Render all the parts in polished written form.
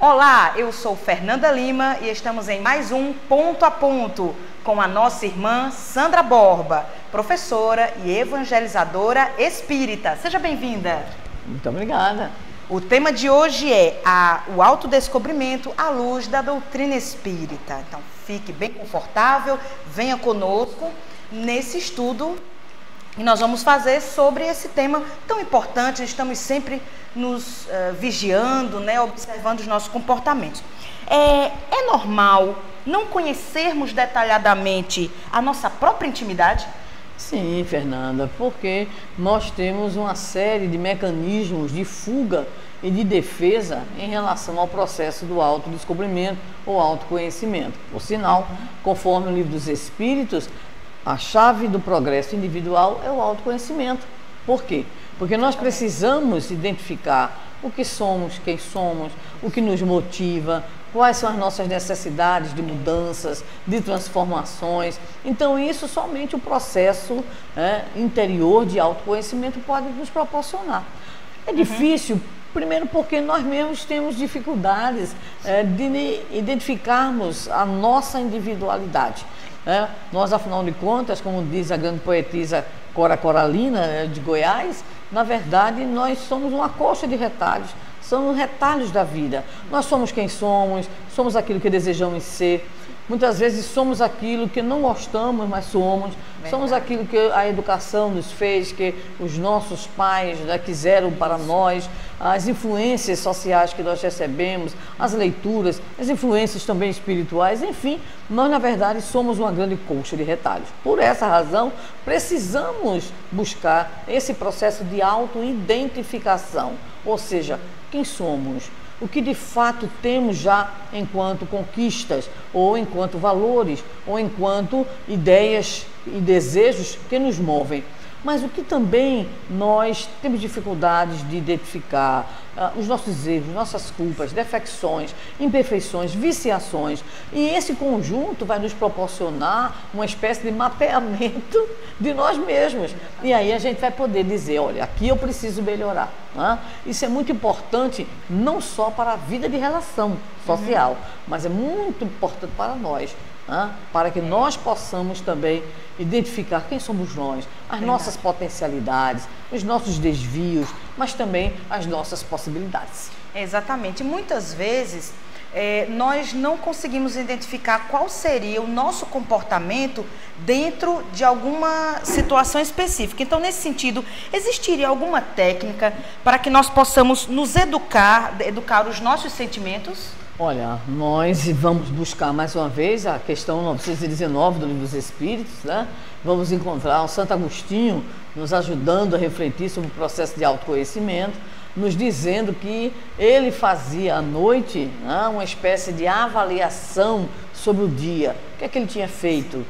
Olá, eu sou Fernanda Lima e estamos em mais um Ponto a Ponto com a nossa irmã Sandra Borba, professora e evangelizadora espírita. Seja bem-vinda. Muito obrigada. O tema de hoje é o autodescobrimento à luz da doutrina espírita. Então, fique bem confortável, venha conosco nesse estudo e nós vamos fazer sobre esse tema tão importante. Estamos sempre nos vigiando, né, observando os nossos comportamentos. É normal não conhecermos detalhadamente a nossa própria intimidade? Sim, Fernanda, porque nós temos uma série de mecanismos de fuga e de defesa em relação ao processo do autodescobrimento ou autoconhecimento. Por sinal, conforme o Livro dos Espíritos, a chave do progresso individual é o autoconhecimento. Por quê? Porque nós precisamos identificar o que somos, quem somos, o que nos motiva, quais são as nossas necessidades de mudanças, de transformações. Então, isso somente o processo interior de autoconhecimento pode nos proporcionar. É difícil, primeiro porque nós mesmos temos dificuldades de identificarmos a nossa individualidade. Nós, afinal de contas, como diz a grande poetisa Cora Coralina, de Goiás, na verdade, nós somos uma coxa de retalhos, somos retalhos da vida. Nós somos quem somos aquilo que desejamos ser. Muitas vezes somos aquilo que não gostamos, mas somos. Verdade. Somos aquilo que a educação nos fez, que os nossos pais quiseram para nós, as influências sociais que nós recebemos, as leituras, as influências também espirituais, enfim, nós na verdade somos uma grande colcha de retalhos. Por essa razão, precisamos buscar esse processo de auto-identificação, ou seja, quem somos? O que de fato temos já enquanto conquistas, ou enquanto valores, ou enquanto ideias e desejos que nos movem. Mas o que também nós temos dificuldades de identificar, os nossos erros, nossas culpas, defecções, imperfeições, viciações. E esse conjunto vai nos proporcionar uma espécie de mapeamento de nós mesmos. E aí a gente vai poder dizer, olha, aqui eu preciso melhorar. Isso é muito importante, não só para a vida de relação social, mas é muito importante para nós. Para que nós possamos também identificar quem somos nós, as nossas potencialidades, os nossos desvios, mas também as nossas possibilidades. Exatamente. Muitas vezes nós não conseguimos identificar qual seria o nosso comportamento dentro de alguma situação específica. Então, nesse sentido, existiria alguma técnica para que nós possamos nos educar os nossos sentimentos? Olha, nós vamos buscar mais uma vez a questão 919 do Livro dos Espíritos, né? Vamos encontrar o Santo Agostinho nos ajudando a refletir sobre o processo de autoconhecimento, nos dizendo que ele fazia à noite uma espécie de avaliação sobre o dia. O que é que ele tinha feito?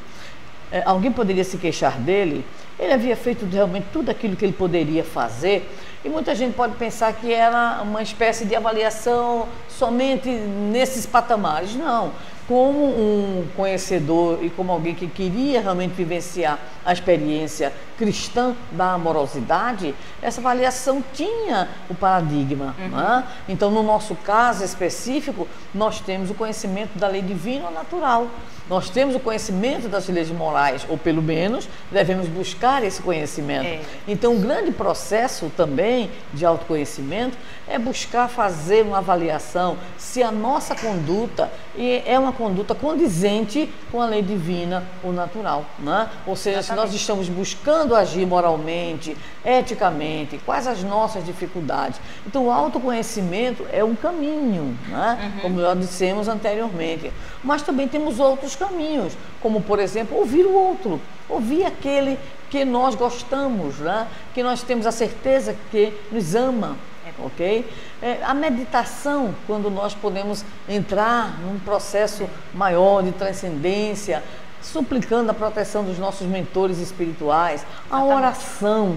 Alguém poderia se queixar dele? Ele havia feito realmente tudo aquilo que ele poderia fazer. E muita gente pode pensar que era uma espécie de avaliação somente nesses patamares. Não. Como um conhecedor e como alguém que queria realmente vivenciar a experiência cristã da amorosidade, essa avaliação tinha o paradigma. Então, no nosso caso específico, nós temos o conhecimento da lei divina ou natural. Nós temos o conhecimento das leis morais, ou pelo menos devemos buscar esse conhecimento. Então, um grande processo também de autoconhecimento é buscar fazer uma avaliação se a nossa conduta é uma conduta condizente com a lei divina ou natural. Ou seja, se nós estamos buscando agir moralmente, eticamente, quais as nossas dificuldades. Então, o autoconhecimento é um caminho, como já dissemos anteriormente. Mas também temos outros caminhos, como, por exemplo, ouvir o outro, ouvir aquele que nós gostamos, que nós temos a certeza que nos ama, ok? A meditação, quando nós podemos entrar num processo maior de transcendência, suplicando a proteção dos nossos mentores espirituais, a oração,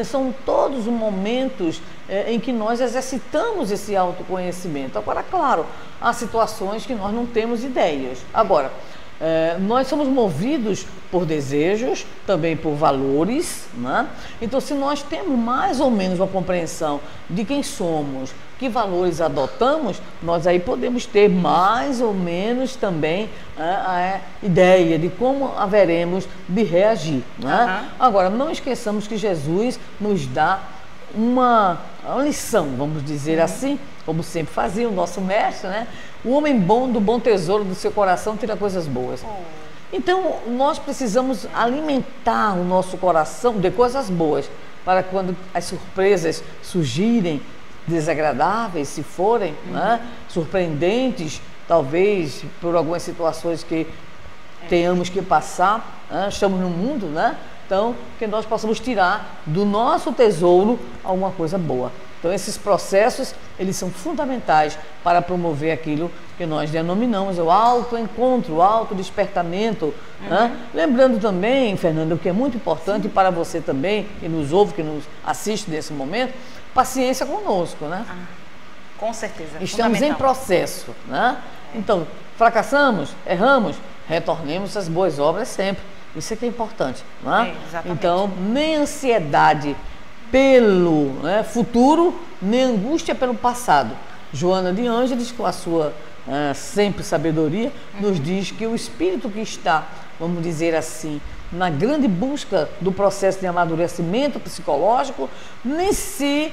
são todos os momentos em que nós exercitamos esse autoconhecimento. Agora, claro, há situações que nós não temos ideias. Agora, Nós somos movidos por desejos, também por valores, né? Então, se nós temos mais ou menos uma compreensão de quem somos, que valores adotamos, nós aí podemos ter mais ou menos também a ideia de como haveremos de reagir, né? Agora, não esqueçamos que Jesus nos dá uma lição, vamos dizer assim, como sempre fazia o nosso mestre, né? O homem bom do bom tesouro do seu coração tira coisas boas. Então, nós precisamos alimentar o nosso coração de coisas boas, para quando as surpresas surgirem, desagradáveis, se forem, né? Surpreendentes, talvez por algumas situações que tenhamos que passar, né? Estamos no mundo, né? Então, que nós possamos tirar do nosso tesouro alguma coisa boa. Então, esses processos, eles são fundamentais para promover aquilo que nós denominamos o autoencontro, o autodespertamento. Né? Lembrando também, Fernanda, o que é muito importante para você também, que nos ouve, que nos assiste nesse momento, paciência conosco, né? Com certeza. Estamos em processo, né? Então, fracassamos, erramos, retornemos às boas obras sempre. Isso é que é importante, né? Então, nem ansiedade pelo futuro, nem angústia pelo passado. Joana de Ângeles, com a sua sempre sabedoria, nos diz que o espírito que está, vamos dizer assim, na grande busca do processo de amadurecimento psicológico, nem se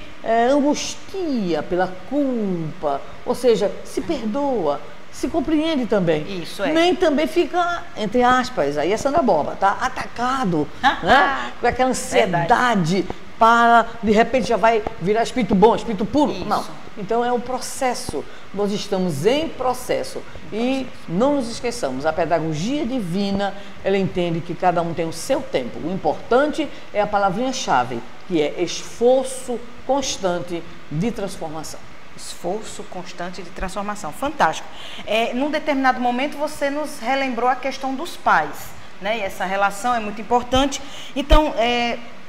angustia pela culpa, ou seja, se perdoa, se compreende também. Isso é. Nem também fica, entre aspas, aí é Sandra Boba, tá? Atacado, né? Com aquela ansiedade para, de repente, já vai virar espírito bom, espírito puro. Isso. Não. Então é um processo. Nós estamos em processo. E não nos esqueçamos, a pedagogia divina, ela entende que cada um tem o seu tempo. O importante é a palavrinha-chave, que é esforço constante de transformação. Esforço constante de transformação. Fantástico. Num determinado momento você nos relembrou a questão dos pais, né? E essa relação é muito importante. Então,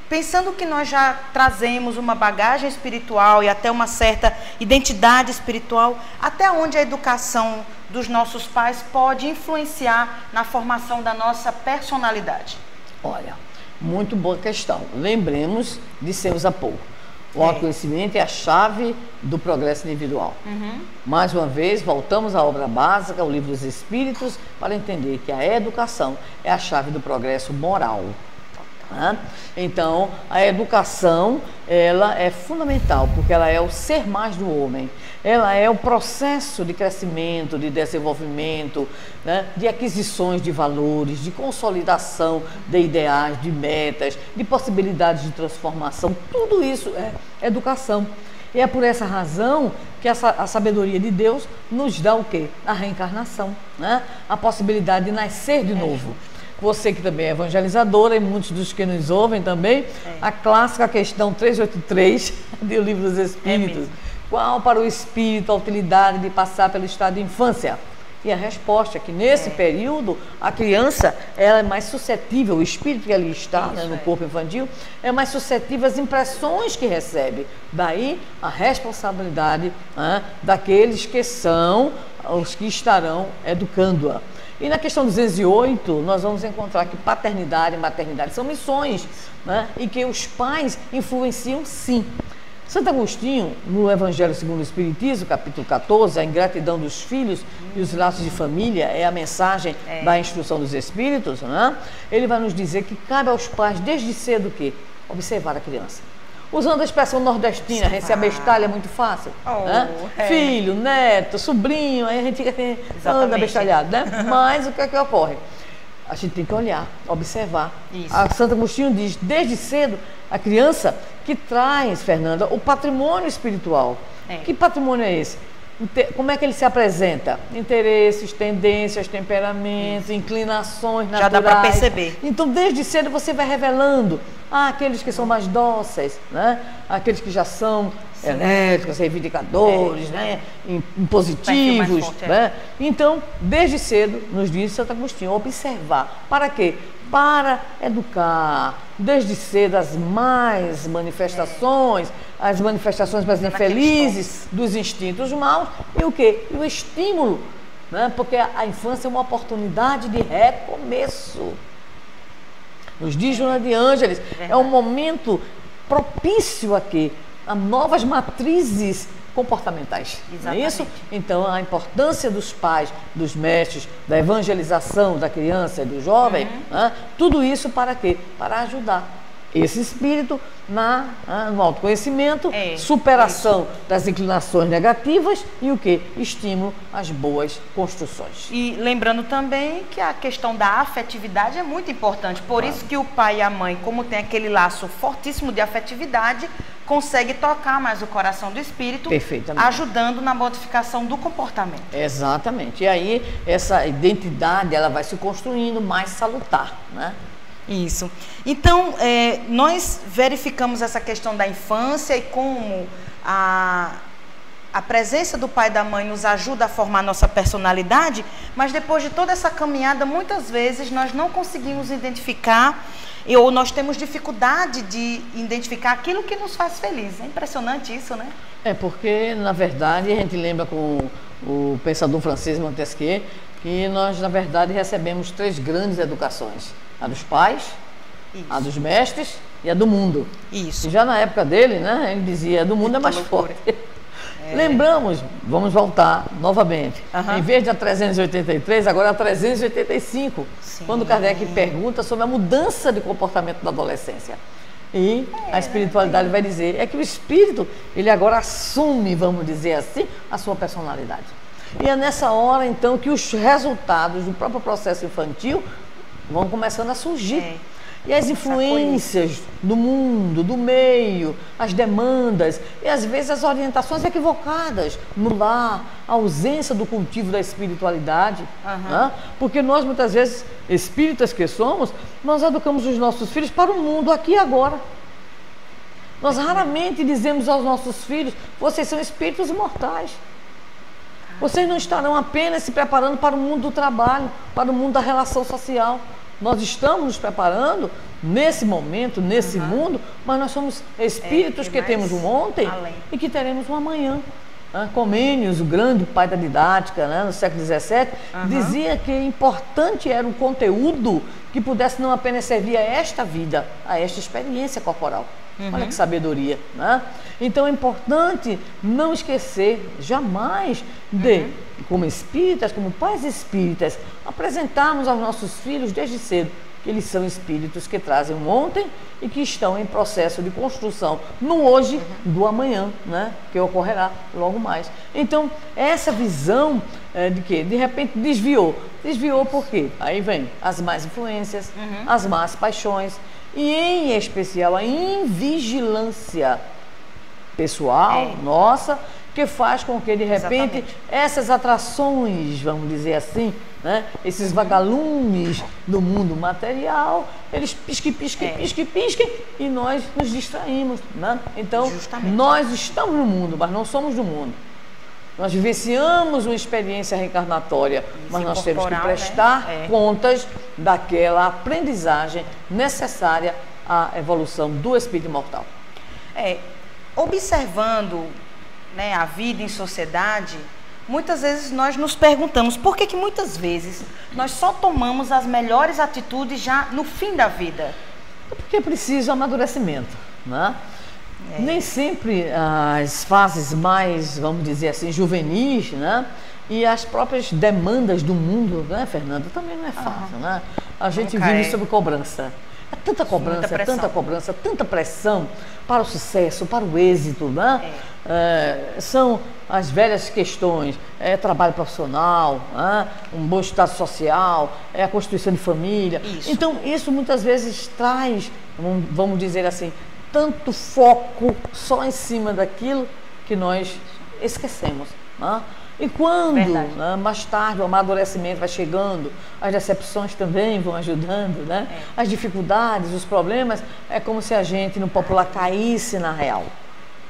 pensando que nós já trazemos uma bagagem espiritual e até uma certa identidade espiritual, até onde a educação dos nossos pais pode influenciar na formação da nossa personalidade? Olha, muito boa questão. Lembremos, dissemos há pouco, o autoconhecimento é a chave do progresso individual. Mais uma vez, voltamos à obra básica, o Livro dos Espíritos, para entender que a educação é a chave do progresso moral. Então, a educação, ela é fundamental, porque ela é o ser mais do homem. Ela é o processo de crescimento, de desenvolvimento, né? De aquisições de valores, de consolidação de ideais, de metas, de possibilidades de transformação. Tudo isso é educação. E é por essa razão que a sabedoria de Deus nos dá o quê? A reencarnação, né? A possibilidade de nascer de novo. Você que também é evangelizadora e muitos dos que nos ouvem também, a clássica questão 383 do Livro dos Espíritos. Qual para o espírito a utilidade de passar pelo estado de infância? E a resposta é que nesse período a criança ela é mais suscetível, o espírito que ali está, né, no corpo infantil, é mais suscetível às impressões que recebe. Daí a responsabilidade daqueles que são os que estarão educando-a. E na questão 208, nós vamos encontrar que paternidade e maternidade são missões, né? E que os pais influenciam sim. Santo Agostinho, no Evangelho segundo o Espiritismo, capítulo 14, a ingratidão dos filhos e os laços de família, é a mensagem da instrução dos Espíritos, né? Ele vai nos dizer que cabe aos pais, desde cedo, o quê? Observar a criança. Usando a expressão nordestina, a gente se abestalha muito fácil. Filho, neto, sobrinho, aí a gente fica anda abestalhado, né? Mas o que é que ocorre? A gente tem que olhar, observar. Isso. A Santo Agostinho diz, desde cedo, a criança que traz, Fernanda, o patrimônio espiritual. Que patrimônio é esse? Como é que ele se apresenta? Interesses, tendências, temperamentos, inclinações naturais. Já dá para perceber. Então, desde cedo você vai revelando aqueles que são mais dóceis, né? Aqueles que já são elétricos, reivindicadores, né? Impositivos. Forte, né? Então, desde cedo, nos diz Santo Agostinho, observar. Para quê? Para educar, desde cedo, as mais manifestações, as manifestações mais infelizes dos instintos maus, e o quê? E o estímulo né? Porque a infância é uma oportunidade de recomeço. Nos diz Joana de Ângeles, é um momento propício aqui a novas matrizes comportamentais. Não é isso? Então, a importância dos pais, dos mestres, da evangelização da criança e do jovem, né? Tudo isso para quê? Para ajudar esse espírito no autoconhecimento, superação das inclinações negativas e o que? Estímulo às boas construções. E lembrando também que a questão da afetividade é muito importante. Por isso que o pai e a mãe, como tem aquele laço fortíssimo de afetividade, consegue tocar mais o coração do espírito, ajudando na modificação do comportamento. Exatamente. E aí essa identidade ela vai se construindo mais salutar, né? Isso. Então, nós verificamos essa questão da infância e como a presença do pai e da mãe nos ajuda a formar nossa personalidade, mas depois de toda essa caminhada, muitas vezes nós não conseguimos identificar ou nós temos dificuldade de identificar aquilo que nos faz feliz. É impressionante isso, né? É porque, na verdade, a gente lembra com o pensador francês Montesquieu que nós, na verdade, recebemos 3 grandes educações. A dos pais, a dos mestres e a do mundo. Isso. E já na época dele, né, ele dizia, do mundo é mais forte. Lembramos, vamos voltar novamente, em vez de a 383, agora a 385, quando Kardec pergunta sobre a mudança de comportamento da adolescência. E a espiritualidade vai dizer, que o espírito, ele agora assume, vamos dizer assim, a sua personalidade. E é nessa hora, então, que os resultados do próprio processo infantil vão começando a surgir. E as influências do mundo, do meio, as demandas e às vezes as orientações equivocadas no lar, a ausência do cultivo da espiritualidade. Né? Porque nós muitas vezes, espíritas que somos, nós educamos os nossos filhos para o mundo aqui e agora. Nós raramente dizemos aos nossos filhos, vocês são espíritos imortais. Vocês não estarão apenas se preparando para o mundo do trabalho, para o mundo da relação social. Nós estamos nos preparando nesse momento, nesse mundo, mas nós somos espíritos que temos um ontem e que teremos um amanhã. Comênios, o grande pai da didática, né, no século XVII, dizia que importante era um conteúdo que pudesse não apenas servir a esta vida, a esta experiência corporal. Olha que sabedoria, né? Então é importante não esquecer jamais de, como espíritas, como pais espíritas, apresentarmos aos nossos filhos desde cedo que eles são espíritos que trazem um ontem e que estão em processo de construção no hoje do amanhã, né? Que ocorrerá logo mais. Então, essa visão de que de repente desviou por quê? Aí vem as más influências, as más paixões, e em especial a invigilância pessoal nossa, que faz com que de repente essas atrações, vamos dizer assim, né, esses vagalumes do mundo material, eles pisquem e nós nos distraímos, né? Então nós estamos no mundo, mas não somos do mundo. Nós vivenciamos uma experiência reencarnatória, mas nós temos que prestar contas daquela aprendizagem necessária à evolução do espírito imortal. Observando, né, a vida em sociedade, muitas vezes nós nos perguntamos por que muitas vezes nós só tomamos as melhores atitudes já no fim da vida? Porque é preciso amadurecimento, né? Nem sempre as fases mais, vamos dizer assim, juvenis, né? E as próprias demandas do mundo, né, Fernanda, também não é fácil, né? A gente vive sob cobrança. É tanta cobrança, tanta pressão para o sucesso, para o êxito, né? São as velhas questões, trabalho profissional, um bom estado social, a constituição de família. Então, isso muitas vezes traz, vamos dizer assim, tanto foco só em cima daquilo que nós esquecemos, né? E quando, né, mais tarde, o amadurecimento vai chegando, as decepções também vão ajudando, né? As dificuldades, os problemas, é como se a gente, no popular, caísse na real.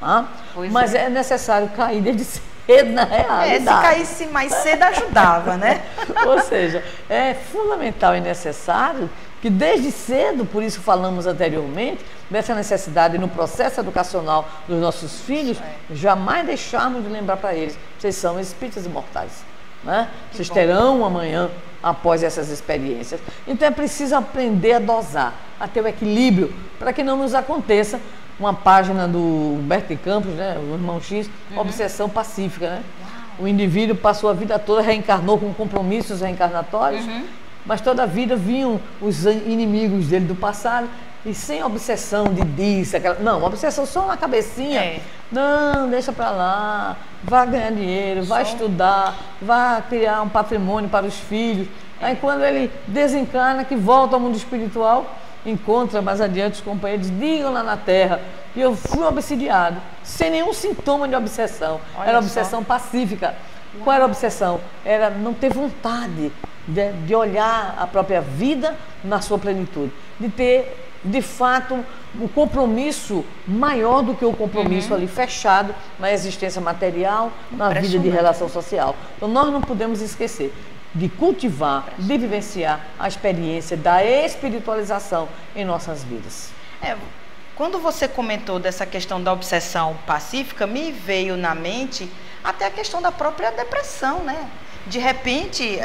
Né? Mas é necessário cair desde cedo na realidade. Se caísse mais cedo ajudava, né? Ou seja, é fundamental e necessário que desde cedo, por isso falamos anteriormente, dessa necessidade no processo educacional dos nossos filhos, jamais deixarmos de lembrar para eles, vocês são espíritos imortais. né? Vocês terão um amanhã após essas experiências. Então é preciso aprender a dosar, a ter o equilíbrio, para que não nos aconteça uma página do Humberto de Campos, né, o irmão X, obsessão pacífica, né? O indivíduo passou a vida toda, reencarnou com compromissos reencarnatórios, mas toda a vida vinham os inimigos dele do passado e sem obsessão de disso, aquela... Não, obsessão só na cabecinha. Não, deixa pra lá, vai ganhar dinheiro, vai estudar, vai criar um patrimônio para os filhos. Aí quando ele desencarna, que volta ao mundo espiritual, encontra mais adiante os companheiros, digam lá na Terra que eu fui obsidiado, sem nenhum sintoma de obsessão. Era obsessão pacífica. Qual era a obsessão? Era não ter vontade de olhar a própria vida na sua plenitude, de ter, de fato, um compromisso maior do que o compromisso ali fechado na existência material, na vida de relação social. Então nós não podemos esquecer de cultivar, de vivenciar a experiência da espiritualização em nossas vidas. Quando você comentou dessa questão da obsessão pacífica, me veio na mente até a questão da própria depressão, né? De repente,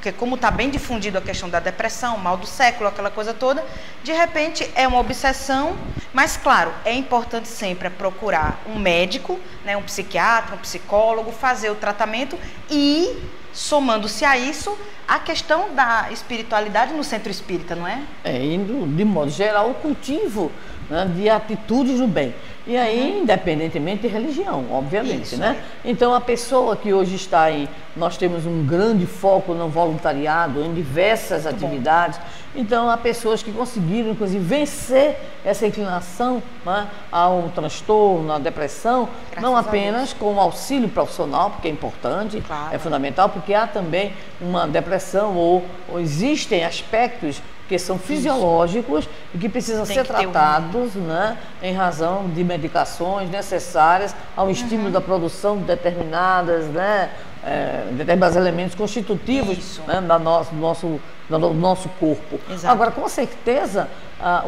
que como está bem difundido a questão da depressão, mal do século, aquela coisa toda, de repente é uma obsessão, mas claro, é importante sempre procurar um médico, né, um psiquiatra, um psicólogo, fazer o tratamento e, somando-se a isso, a questão da espiritualidade no centro espírita, não é? Indo, de modo geral, o cultivo, né, de atitudes no bem. E aí, independentemente de religião, obviamente, isso, né? Então, a pessoa que hoje está aí, nós temos um grande foco no voluntariado, em diversas atividades. Então, há pessoas que conseguiram, inclusive, vencer essa inclinação, né, ao transtorno, à depressão, não apenas com o auxílio profissional, porque é importante, é fundamental, porque há também uma depressão ou existem aspectos que são fisiológicos e que precisam ser tratados, né, em razão de medicações necessárias ao estímulo da produção de determinados elementos constitutivos, né, do nosso corpo. Exato. Agora, com certeza,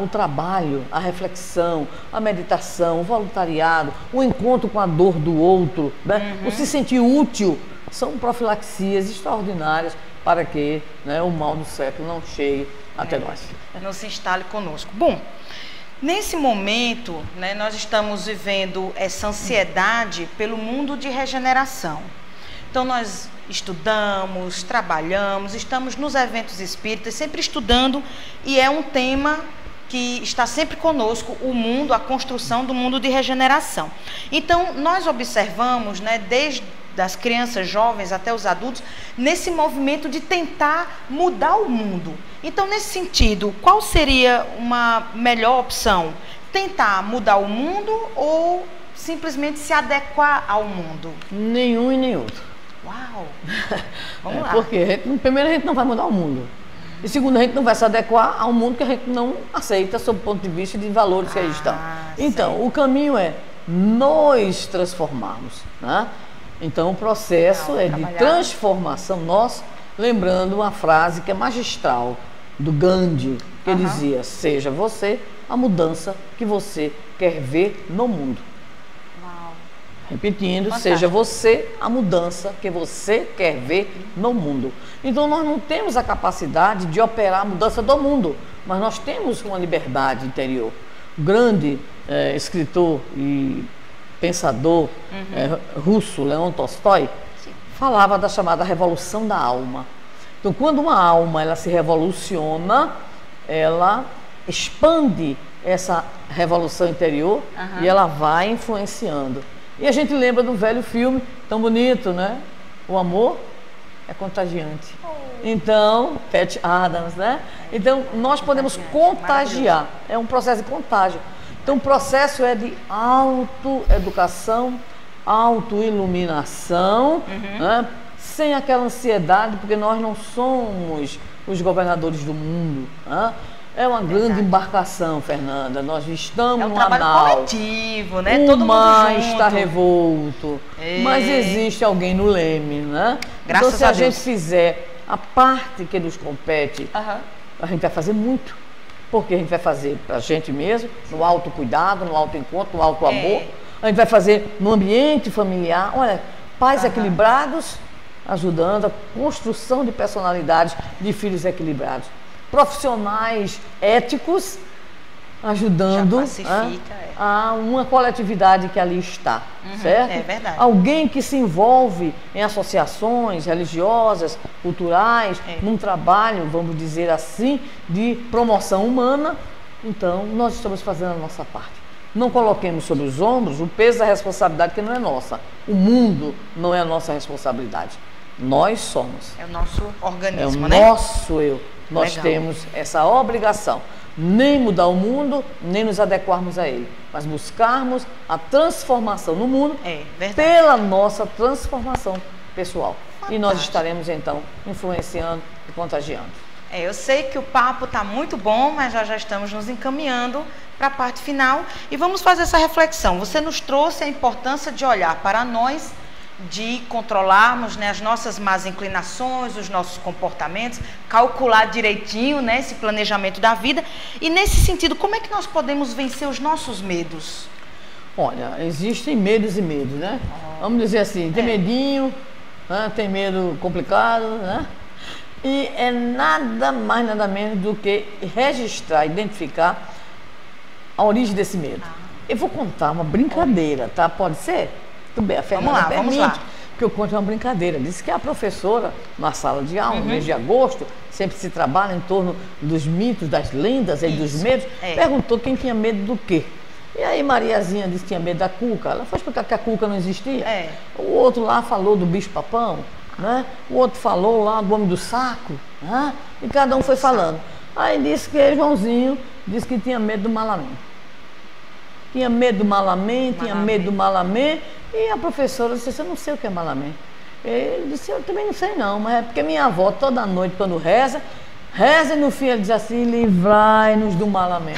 o trabalho, a reflexão, a meditação, o voluntariado, o encontro com a dor do outro, né, o se sentir útil, são profilaxias extraordinárias para que, né, o mal do século não chegue até nós. Não se instale conosco. Bom, nesse momento, né, nós estamos vivendo essa ansiedade pelo mundo de regeneração. Então, nós estudamos, trabalhamos, estamos nos eventos espíritas, sempre estudando, e é um tema que está sempre conosco, o mundo, a construção do mundo de regeneração. Então, nós observamos, né, desde das crianças, jovens até os adultos, nesse movimento de tentar mudar o mundo. Então, nesse sentido, qual seria uma melhor opção? Tentar mudar o mundo ou simplesmente se adequar ao mundo? Nenhum e nem outro. Uau! Vamos lá. Porque, primeiro, a gente não vai mudar o mundo. E segundo, a gente não vai se adequar ao mundo que a gente não aceita sob o ponto de vista de valores que aí estão. Então, o caminho é nos transformarmos, né? Então, o processo é de transformação nossa, lembrando uma frase que é magistral, do Gandhi, que dizia: seja você a mudança que você quer ver no mundo. Uau. Repetindo, fantástico. Seja você a mudança que você quer ver no mundo. Então, nós não temos a capacidade de operar a mudança do mundo, mas nós temos uma liberdade interior. O grande escritor e pensador russo, Leon Tolstói, falava da chamada revolução da alma. Então, quando uma alma ela se revoluciona, ela expande essa revolução interior e ela vai influenciando. E a gente lembra do velho filme, tão bonito, né? O amor é contagiante. Então, Pat Adams, né? Então, nós podemos contagiar. É um processo de contágio. Então, o processo é de autoeducação, autoiluminação, né? Sem aquela ansiedade, porque nós não somos os governadores do mundo. Né? É uma grande embarcação, Fernanda. Nós estamos no trabalho anal. Coletivo, né? O Todo mar mundo junto. Está revolto, mas existe alguém no leme, né? Graças então, se a a Deus. gente fizer a parte que nos compete, a gente vai fazer muito. Porque a gente vai fazer para a gente mesmo, no autocuidado, no autoencontro, no autoamor. A gente vai fazer no ambiente familiar. Olha, pais equilibrados, ajudando a construção de personalidades de filhos equilibrados. Profissionais éticos, ajudando a uma coletividade que ali está, certo? É verdade. Alguém que se envolve em associações religiosas, culturais, num trabalho, vamos dizer assim, de promoção humana. Então, nós estamos fazendo a nossa parte. Não coloquemos sobre os ombros o peso da responsabilidade que não é nossa. O mundo não é a nossa responsabilidade. Nós somos. É o nosso organismo, né? É o nosso eu. Nós temos essa obrigação. Nem mudar o mundo, nem nos adequarmos a ele, mas buscarmos a transformação no mundo pela nossa transformação pessoal. Fantástico. E nós estaremos, então, influenciando e contagiando. Eu sei que o papo está muito bom, mas já estamos nos encaminhando para a parte final e vamos fazer essa reflexão. Você nos trouxe a importância de olhar para nós, de controlarmos, né, as nossas más inclinações, os nossos comportamentos, calcular direitinho, né, esse planejamento da vida. E nesse sentido, como é que nós podemos vencer os nossos medos? Olha, existem medos e medos, né? Vamos dizer assim, tem medinho, né, tem medo complicado, né? E é nada mais, nada menos do que registrar, identificar a origem desse medo. Eu vou contar uma brincadeira, tá? Pode ser? Tudo bem, a Fernanda permite que eu conte uma brincadeira. Disse que a professora, na sala de aula, no mês de agosto, sempre se trabalha em torno dos mitos, das lendas e dos medos, perguntou quem tinha medo do quê. E aí Mariazinha disse que tinha medo da cuca. Ela foi explicar que a cuca não existia. O outro lá falou do bicho-papão, né? O outro falou lá do homem do saco, né? E cada um foi falando. Aí disse que Joãozinho disse que tinha medo do malamém. Tinha medo do malamém, tinha medo do malamém. E a professora disse, eu não sei o que é malamém. Ele disse, eu também não sei não, mas é porque minha avó toda noite quando reza e no fim ele diz assim, livrai-nos do malamém.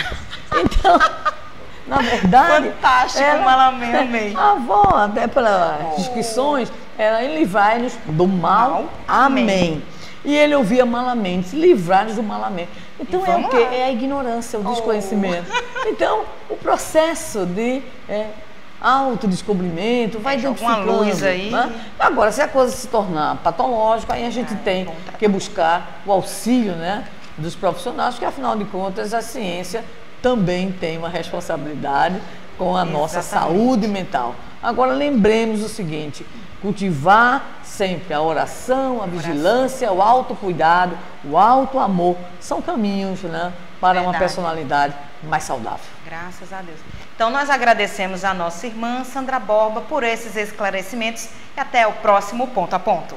Então, na verdade... Fantástico, o malamém, amei. A avó, até pelas descrições, era livrai-nos do mal, amém. E ele ouvia malamém, disse, livrai-nos do malamém. Então é o quê? É a ignorância, o desconhecimento. Então, o processo de... autodescobrimento, vai identificando. Luz aí. Né? Agora, se a coisa se tornar patológica, aí a gente tem que buscar o auxílio, né, dos profissionais, porque afinal de contas a ciência também tem uma responsabilidade com a nossa saúde mental. Agora, lembremos o seguinte, cultivar sempre a oração, a vigilância, o autocuidado, o autoamor, são caminhos, né, para uma personalidade mais saudável. Graças a Deus. Então, nós agradecemos a nossa irmã Sandra Borba por esses esclarecimentos e até o próximo Ponto a Ponto.